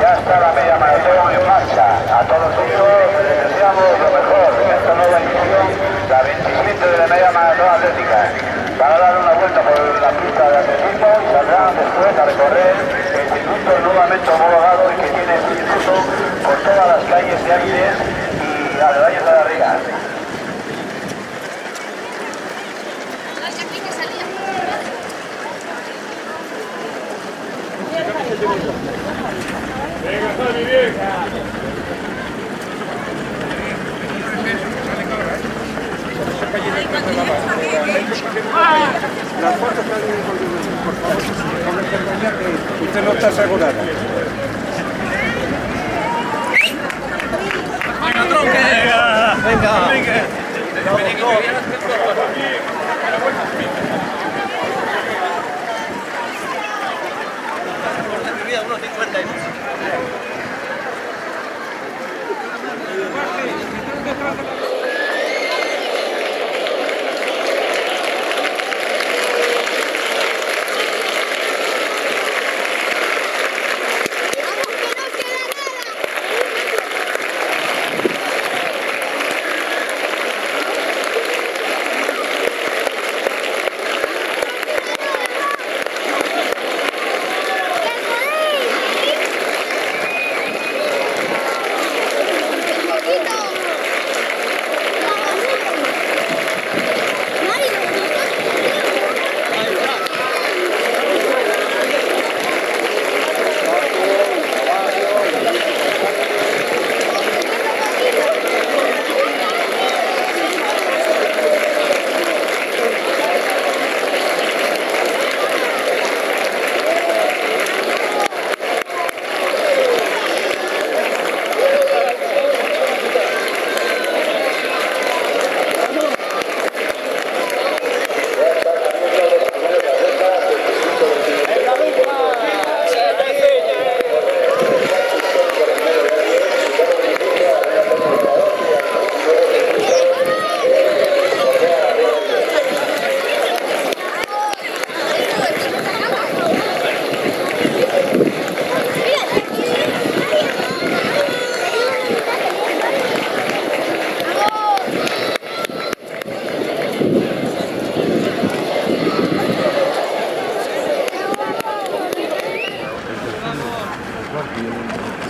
Ya está la media maratón en marcha. A todos ellos les deseamos lo mejor en esta nueva edición, la 27 de la media maratón atlética. Van a dar una vuelta por la pista de atletismo y saldrán después a recorrer el circuito nuevamente homologado y que tiene su circuito por todas las calles de Áviles y aledaños de la Riga. Venga, Javi, bien. Las fotos por favor, con el que usted no está asegurada. Venga, tronque. Venga. Venga.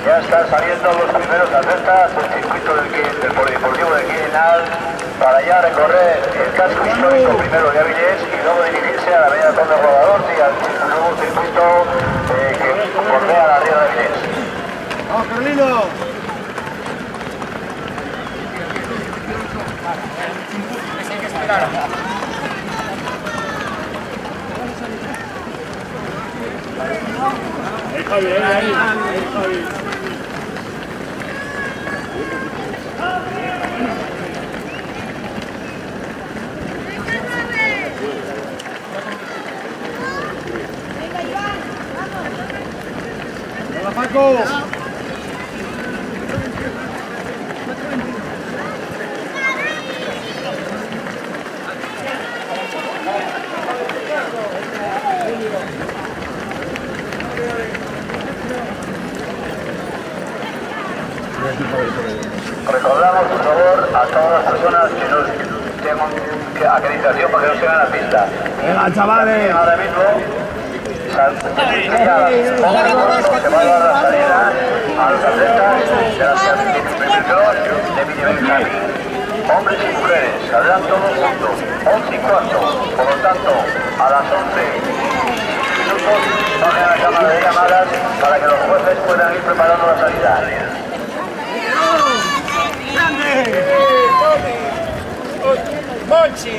Ya están saliendo los primeros atletas del circuito del polideportivo de Quirinal para ya recorrer el casco histórico primero de Áviles y luego dirigirse a la avenida Conde Rodadorte y al nuevo circuito que bordea la ría de Áviles. ¡Vamos, Carlino! Hay que esperar. Ahí, Javi. ¡Hola, Paco! Recordamos, por favor, a todas las personas que nos tengan acreditación para que no se vean la pista. ¡Venga, chavales! Ahora mismo se va a dar la salida a los atletas de las clasificaciones de mini Benjamín, hombres y mujeres. Saldrán todos juntos, 11:15. Por lo tanto, a las 11 minutos bajen a la cámara de llamadas para que los jueces puedan ir preparando la salida. ¡Monchi!